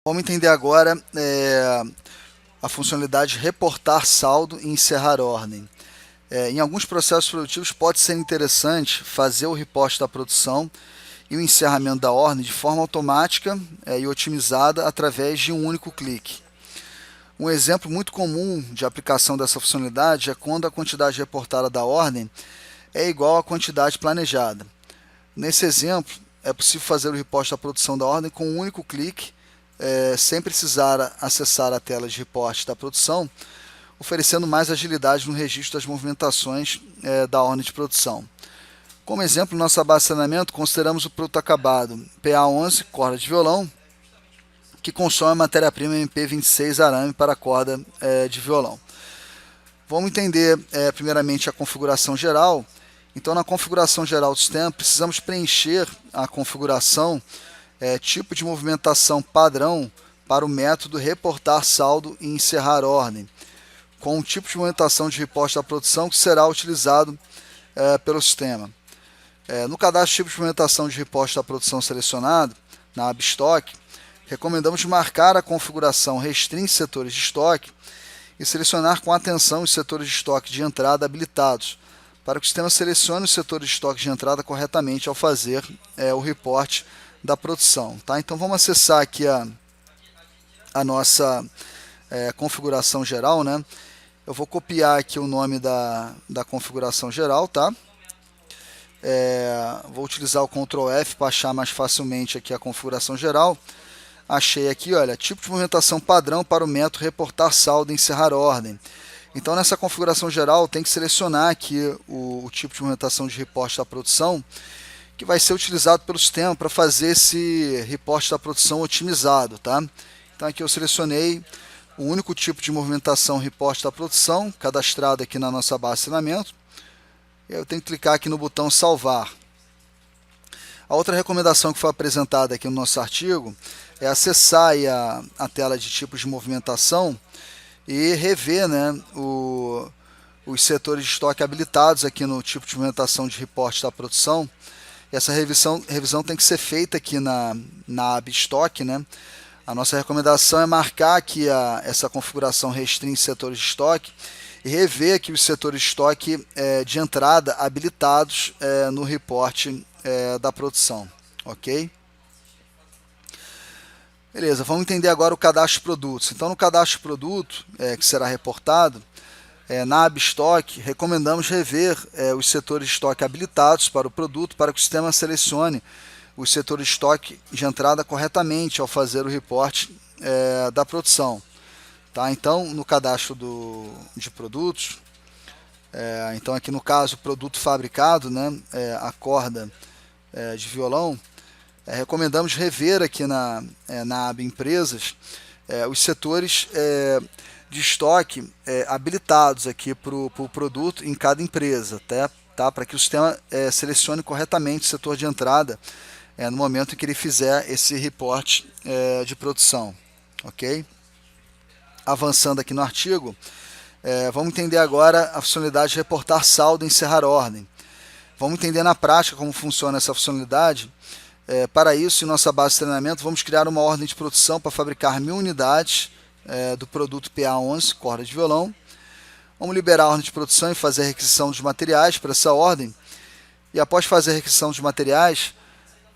Vamos entender agora a funcionalidade reportar saldo e encerrar ordem. Em alguns processos produtivos pode ser interessante fazer o report da produção e o encerramento da ordem de forma automática e otimizada através de um único clique. Um exemplo muito comum de aplicação dessa funcionalidade é quando a quantidade reportada da ordem é igual à quantidade planejada. Nesse exemplo, é possível fazer o report da produção da ordem com um único clique, sem precisar acessar a tela de reporte da produção, oferecendo mais agilidade no registro das movimentações da ordem de produção. Como exemplo, nossa base de treinamento, consideramos o produto acabado PA11, corda de violão, que consome a matéria-prima MP26 arame para a corda de violão. Vamos entender primeiramente a configuração geral. Então, na configuração geral do sistema, precisamos preencher a configuração tipo de movimentação padrão para o método reportar saldo e encerrar ordem, com o tipo de movimentação de reporte da produção que será utilizado pelo sistema. No cadastro de tipo de movimentação de reporte da produção selecionado, na aba estoque, recomendamos marcar a configuração restringe setores de estoque e selecionar com atenção os setores de estoque de entrada habilitados, para que o sistema selecione os setores de estoque de entrada corretamente ao fazer o reporte da produção. Tá? Então vamos acessar aqui a nossa configuração geral, né? Eu vou copiar aqui o nome da configuração geral, tá? Vou utilizar o Ctrl F para achar mais facilmente aqui a configuração geral. Achei aqui, olha, tipo de movimentação padrão para o método reportar saldo e encerrar ordem. Então, nessa configuração geral, tem que selecionar aqui o tipo de movimentação de reporte da produção, que vai ser utilizado pelo sistema para fazer esse reporte da produção otimizado, tá? Então, aqui eu selecionei o único tipo de movimentação reporte da produção, cadastrado aqui na nossa base de treinamento. Eu tenho que clicar aqui no botão salvar. A outra recomendação que foi apresentada aqui no nosso artigo é acessar aí a tela de tipos de movimentação e rever, né, os setores de estoque habilitados aqui no tipo de movimentação de reporte da produção. E essa revisão tem que ser feita aqui na aba estoque, né? A nossa recomendação é marcar aqui essa configuração restringe setores de estoque e rever aqui os setores de estoque de entrada habilitados no reporte da produção, ok? Beleza, vamos entender agora o cadastro de produtos. Então, no cadastro de produto que será reportado, na aba estoque, recomendamos rever os setores de estoque habilitados para o produto para que o sistema selecione os setores de estoque de entrada corretamente ao fazer o reporte da produção. Tá? Então, no cadastro de produtos, então aqui no caso, produto fabricado, né, a corda de violão, recomendamos rever aqui na aba empresas os setores de estoque habilitados aqui para o produto em cada empresa, tá? Para que o sistema selecione corretamente o setor de entrada no momento em que ele fizer esse reporte de produção, ok? Avançando aqui no artigo, vamos entender agora a funcionalidade de reportar saldo e encerrar ordem. Vamos entender na prática como funciona essa funcionalidade. Para isso, em nossa base de treinamento, vamos criar uma ordem de produção para fabricar 1000 unidades do produto PA11, corda de violão. Vamos liberar a ordem de produção e fazer a requisição dos materiais para essa ordem. E após fazer a requisição dos materiais,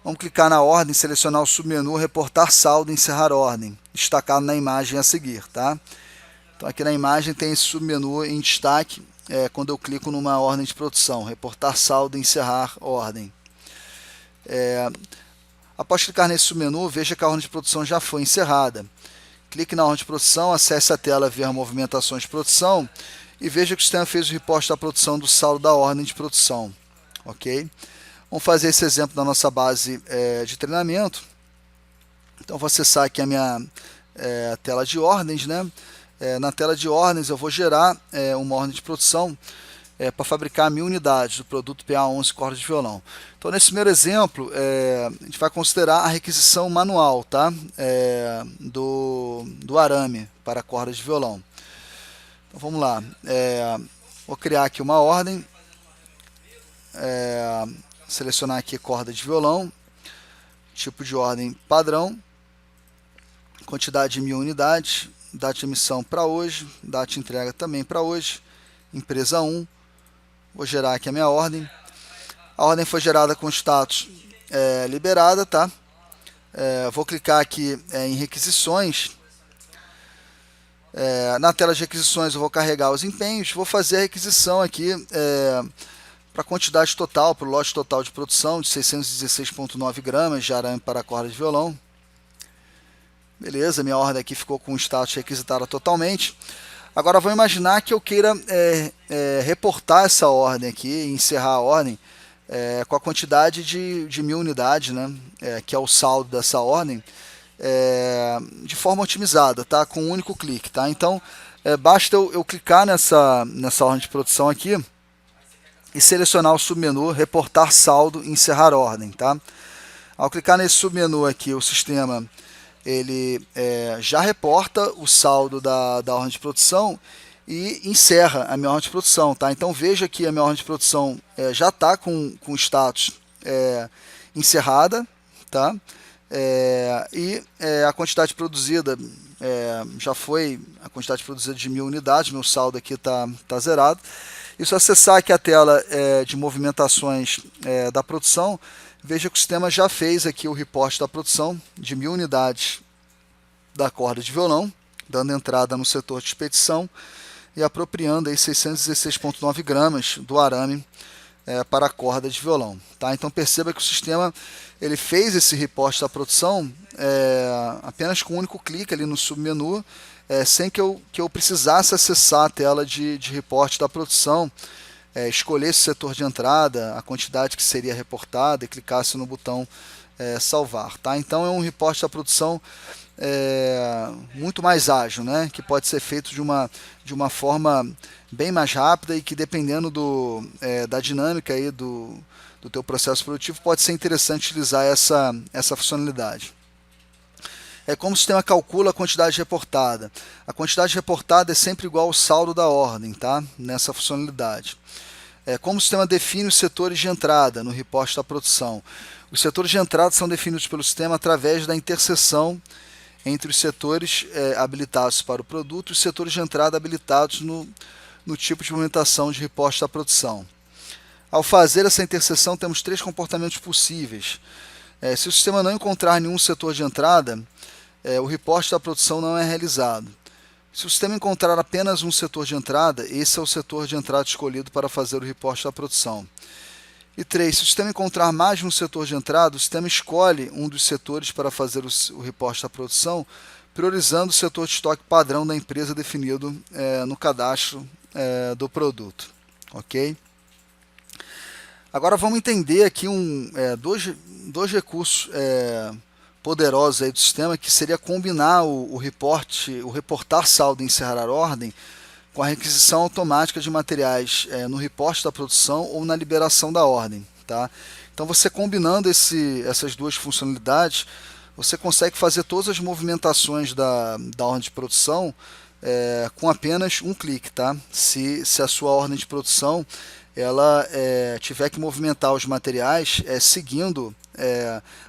vamos clicar na ordem, selecionar o submenu reportar saldo e encerrar ordem, destacado na imagem a seguir. Tá? Então aqui na imagem tem esse submenu em destaque quando eu clico numa ordem de produção, reportar saldo e encerrar ordem. Após clicar nesse submenu, veja que a ordem de produção já foi encerrada. Clique na ordem de produção, acesse a tela Ver movimentações de produção e veja que o sistema fez o reporte da produção do saldo da ordem de produção. Ok? Vamos fazer esse exemplo na nossa base de treinamento. Então, vou acessar aqui a minha tela de ordens, né? Na tela de ordens, eu vou gerar uma ordem de produção para fabricar 1000 unidades do produto PA11 corda de violão. Então, nesse primeiro exemplo, a gente vai considerar a requisição manual, tá? Do arame para a corda de violão. Então, vamos lá. Vou criar aqui uma ordem. selecionar aqui corda de violão, tipo de ordem padrão, quantidade de 1000 unidades, data de emissão para hoje, data de entrega também para hoje, empresa 1, vou gerar aqui a minha ordem. A ordem foi gerada com status liberada, tá? Vou clicar aqui em requisições. Na tela de requisições eu vou carregar os empenhos, vou fazer a requisição aqui para a quantidade total, para o lote total de produção de 616,9 gramas de arame para a corda de violão. Beleza, minha ordem aqui ficou com o status requisitada totalmente. Agora vamos imaginar que eu queira reportar essa ordem aqui, encerrar a ordem com a quantidade de 1000 unidades, né, que é o saldo dessa ordem, de forma otimizada, tá, com um único clique. Tá? Então, basta eu clicar nessa ordem de produção aqui e selecionar o submenu Reportar Saldo e Encerrar Ordem. Tá? Ao clicar nesse submenu aqui, o sistema ele já reporta o saldo da ordem de produção e encerra a minha ordem de produção. Tá? Então veja que a minha ordem de produção já está com status encerrada, tá? E a quantidade produzida já foi a quantidade produzida de 1000 unidades, meu saldo aqui está zerado. E se eu acessar aqui a tela de movimentações da produção, veja que o sistema já fez aqui o reporte da produção de 1000 unidades da corda de violão, dando entrada no setor de expedição e apropriando aí 616,9 gramas do arame para a corda de violão. Tá? Então perceba que o sistema ele fez esse reporte da produção apenas com um único clique ali no submenu, sem que eu precisasse acessar a tela de reporte da produção, escolher esse setor de entrada, a quantidade que seria reportada e clicasse no botão salvar. Tá? Então é um reporte da produção muito mais ágil, né? Que pode ser feito de uma forma bem mais rápida e que, dependendo da dinâmica aí do teu processo produtivo, pode ser interessante utilizar essa funcionalidade. Como o sistema calcula a quantidade reportada? A quantidade reportada é sempre igual ao saldo da ordem, tá? Nessa funcionalidade. Como o sistema define os setores de entrada no reporte da produção? Os setores de entrada são definidos pelo sistema através da interseção entre os setores habilitados para o produto e os setores de entrada habilitados no tipo de movimentação de reporte da produção. Ao fazer essa interseção, temos 3 comportamentos possíveis. Se o sistema não encontrar nenhum setor de entrada, o reporte da produção não é realizado. Se o sistema encontrar apenas um setor de entrada, esse é o setor de entrada escolhido para fazer o reporte da produção. E 3. Se o sistema encontrar mais de um setor de entrada, o sistema escolhe um dos setores para fazer o reporte da produção, priorizando o setor de estoque padrão da empresa definido no cadastro do produto. Ok? Agora vamos entender aqui dois recursos poderosos aí do sistema, que seria combinar o reportar saldo e encerrar ordem com a requisição automática de materiais no reporte da produção ou na liberação da ordem. Tá? Então você combinando essas duas funcionalidades, você consegue fazer todas as movimentações da ordem de produção com apenas um clique. Tá? Se a sua ordem de produção ela tiver que movimentar os materiais seguindo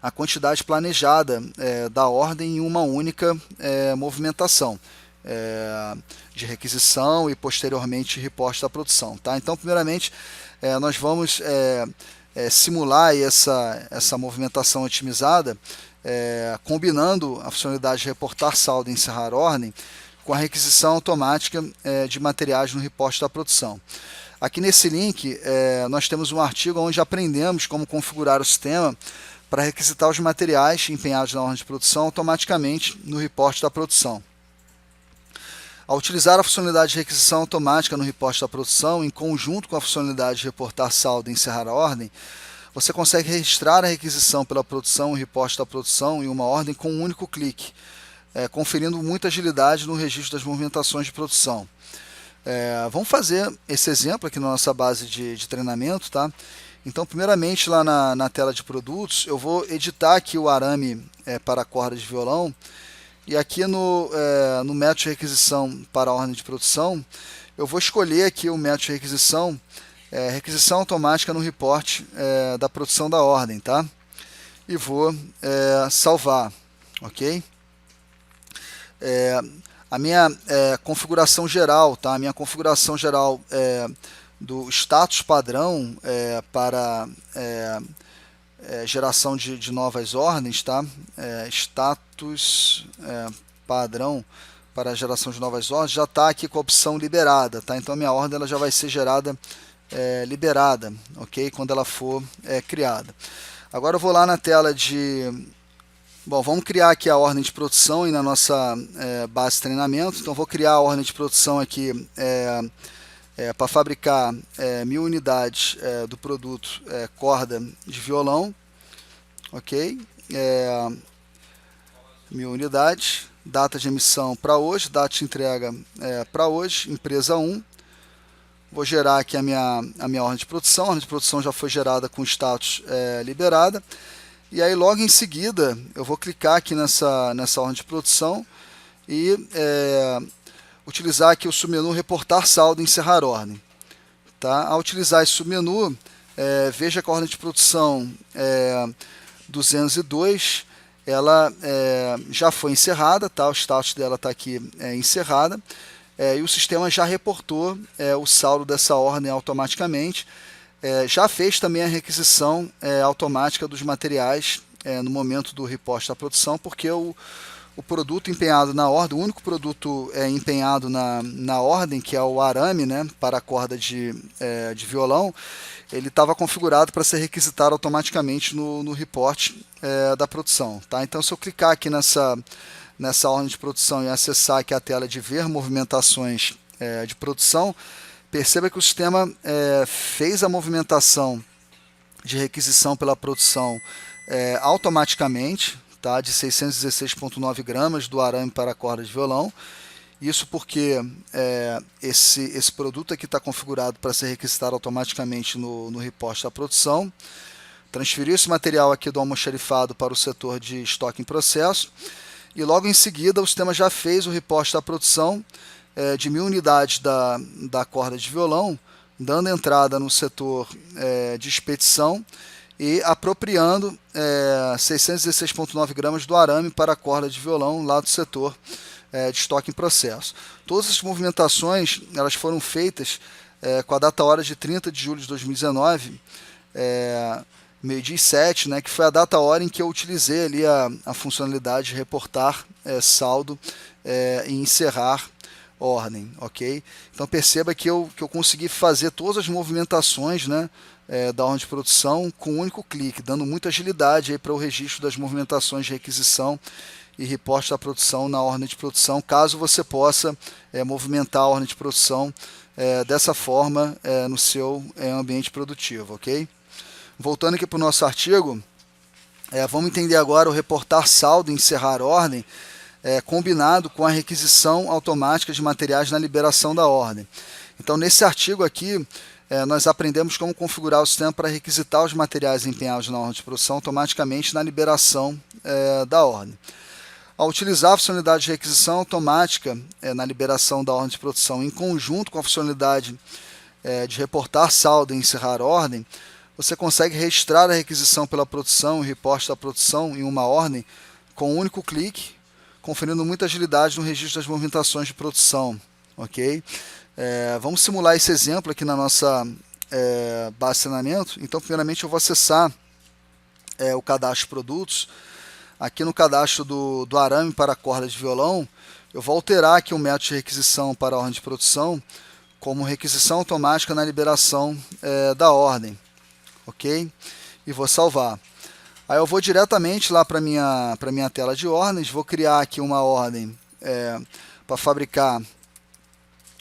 a quantidade planejada da ordem em uma única movimentação de requisição e posteriormente reporte da produção. Tá? Então, primeiramente, nós vamos simular essa movimentação otimizada, combinando a funcionalidade de reportar saldo e encerrar ordem com a requisição automática de materiais no reporte da produção. Aqui nesse link, nós temos um artigo onde aprendemos como configurar o sistema para requisitar os materiais empenhados na ordem de produção automaticamente no reporte da produção. Ao utilizar a funcionalidade de requisição automática no reporte da produção, em conjunto com a funcionalidade de reportar saldo e encerrar a ordem, você consegue registrar a requisição pela produção e reporte da produção em uma ordem com um único clique, conferindo muita agilidade no registro das movimentações de produção. Vamos fazer esse exemplo aqui na nossa base de treinamento. Tá? Então, primeiramente, lá na tela de produtos, eu vou editar aqui o arame para a corda de violão. E aqui no método de requisição para a ordem de produção, eu vou escolher aqui o método de requisição requisição automática no report da produção da ordem, tá? E vou salvar, ok? A minha configuração geral, tá? A minha configuração geral do status padrão para geração de novas ordens, tá? Status padrão para geração de novas ordens já está aqui com a opção liberada, tá? Então a minha ordem ela já vai ser gerada liberada, ok? Quando ela for criada. Agora eu vou lá na tela de... Bom, vamos criar aqui a ordem de produção e na nossa base de treinamento. Então vou criar a ordem de produção aqui para fabricar 1000 unidades do produto corda de violão, ok? 1000 unidades, data de emissão para hoje, data de entrega para hoje, empresa 1. Vou gerar aqui a minha ordem de produção. A ordem de produção já foi gerada com status liberada. E aí logo em seguida eu vou clicar aqui nessa ordem de produção e utilizar aqui o submenu reportar saldo e encerrar ordem. Tá? Ao utilizar esse submenu, veja que a ordem de produção 202 ela já foi encerrada, tá? O status dela está aqui encerrada. E o sistema já reportou o saldo dessa ordem automaticamente. Já fez também a requisição automática dos materiais no momento do report da produção, porque o produto empenhado na ordem, o único produto empenhado na ordem, que é o arame, né, para a corda de violão, ele estava configurado para ser requisitado automaticamente no report da produção. Tá? Então, se eu clicar aqui nessa ordem de produção e acessar aqui a tela de ver movimentações de produção, perceba que o sistema fez a movimentação de requisição pela produção automaticamente, tá, de 616,9 gramas do arame para a corda de violão. Isso porque esse produto aqui está configurado para ser requisitado automaticamente no report da produção. Transferiu esse material aqui do almoxarifado para o setor de estoque em processo. E logo em seguida o sistema já fez o report da produção de 1000 unidades da corda de violão, dando entrada no setor de expedição e apropriando 616,9 gramas do arame para a corda de violão lá do setor de estoque em processo. Todas essas movimentações elas foram feitas com a data hora de 30 de julho de 2019, meio-dia e 7, né, que foi a data hora em que eu utilizei ali a funcionalidade de reportar saldo e encerrar ordem, ok? Então perceba que eu consegui fazer todas as movimentações, né, da ordem de produção com um único clique, dando muita agilidade para o registro das movimentações de requisição e reporte da produção na ordem de produção, caso você possa movimentar a ordem de produção dessa forma no seu ambiente produtivo, ok? Voltando aqui para o nosso artigo, vamos entender agora o reportar saldo e encerrar ordem, combinado com a requisição automática de materiais na liberação da ordem. Então, nesse artigo aqui, nós aprendemos como configurar o sistema para requisitar os materiais empenhados na ordem de produção automaticamente na liberação da ordem. Ao utilizar a funcionalidade de requisição automática na liberação da ordem de produção em conjunto com a funcionalidade de reportar saldo e encerrar ordem, você consegue registrar a requisição pela produção e o reporte da produção em uma ordem com um único clique, conferindo muita agilidade no registro das movimentações de produção, ok? Vamos simular esse exemplo aqui na nossa base de treinamento. Então, primeiramente, eu vou acessar o cadastro de produtos. Aqui no cadastro do arame para a corda de violão, eu vou alterar aqui o método de requisição para a ordem de produção como requisição automática na liberação da ordem, ok? E vou salvar. Aí eu vou diretamente lá para minha tela de ordens, vou criar aqui uma ordem para fabricar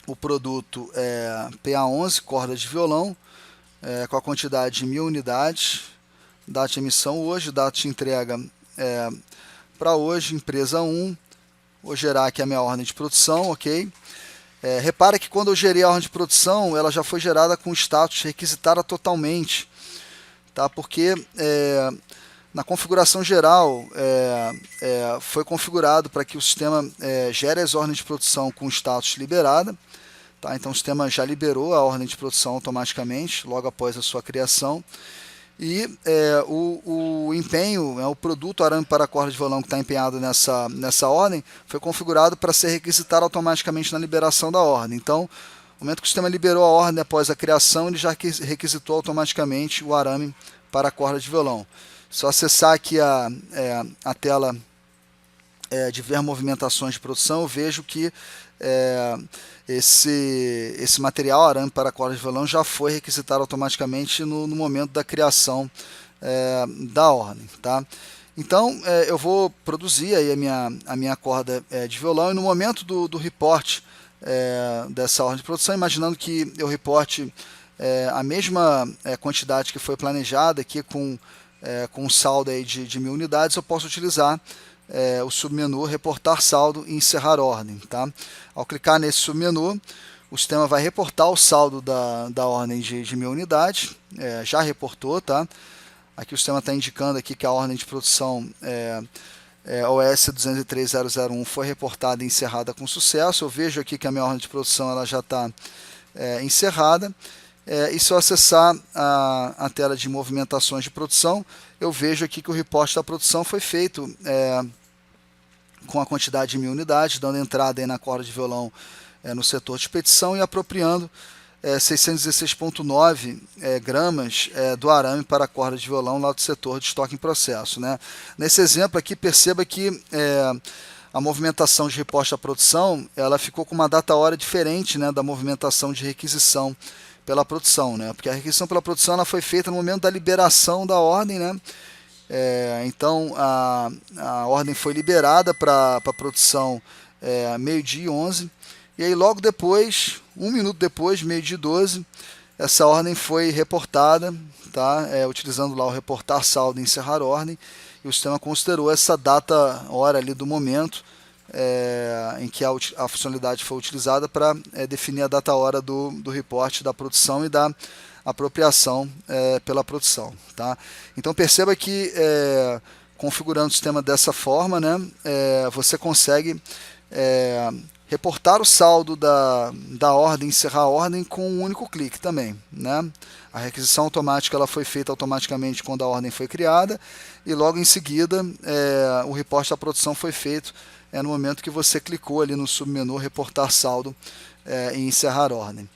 o produto PA11, corda de violão, com a quantidade de 1000 unidades, data de emissão hoje, data de entrega para hoje, empresa 1, vou gerar aqui a minha ordem de produção, ok? Repara que quando eu gerei a ordem de produção, ela já foi gerada com status requisitada totalmente, tá? Porque na configuração geral foi configurado para que o sistema gere as ordens de produção com status liberada, Tá? Então o sistema já liberou a ordem de produção automaticamente, logo após a sua criação. E o empenho, o produto arame para corda de violão que está empenhado nessa ordem, foi configurado para ser requisitado automaticamente na liberação da ordem. Então, no momento que o sistema liberou a ordem após a criação, ele já requisitou automaticamente o arame para a corda de violão. Só acessar aqui a tela de ver movimentações de produção, eu vejo que esse material arame para corda de violão já foi requisitado automaticamente no momento da criação da ordem. Tá? Então eu vou produzir aí a minha corda de violão, e no momento do report dessa ordem de produção, imaginando que eu reporte a mesma quantidade que foi planejada aqui com um saldo aí de 1000 unidades, eu posso utilizar o submenu reportar saldo e encerrar ordem. Tá? Ao clicar nesse submenu, o sistema vai reportar o saldo da ordem de 1000 unidades, já reportou. Tá? Aqui o sistema está indicando aqui que a ordem de produção OS 203001 foi reportada e encerrada com sucesso. Eu vejo aqui que a minha ordem de produção ela já está encerrada. E se eu acessar a tela de movimentações de produção, eu vejo aqui que o report da produção foi feito com a quantidade de 1000 unidades, dando entrada aí na corda de violão no setor de petição e apropriando 616,9 gramas do arame para a corda de violão lá do setor de estoque em processo. Né? Nesse exemplo aqui, perceba que a movimentação de report da produção ela ficou com uma data-hora diferente, né, da movimentação de requisição pela produção, né? Porque a requisição pela produção ela foi feita no momento da liberação da ordem, né? Então a ordem foi liberada para a produção meio-dia e 11, e aí logo depois, 1 minuto depois, meio-dia e 12, essa ordem foi reportada, tá? Utilizando lá o reportar saldo e encerrar ordem, e o sistema considerou essa data, hora ali do momento em que a funcionalidade foi utilizada para definir a data-hora do report da produção e da apropriação pela produção. Tá? Então perceba que configurando o sistema dessa forma, né, você consegue reportar o saldo da ordem, encerrar a ordem com um único clique também. Né? A requisição automática ela foi feita automaticamente quando a ordem foi criada, e logo em seguida o report da produção foi feito no momento que você clicou ali no submenu reportar saldo e encerrar ordem.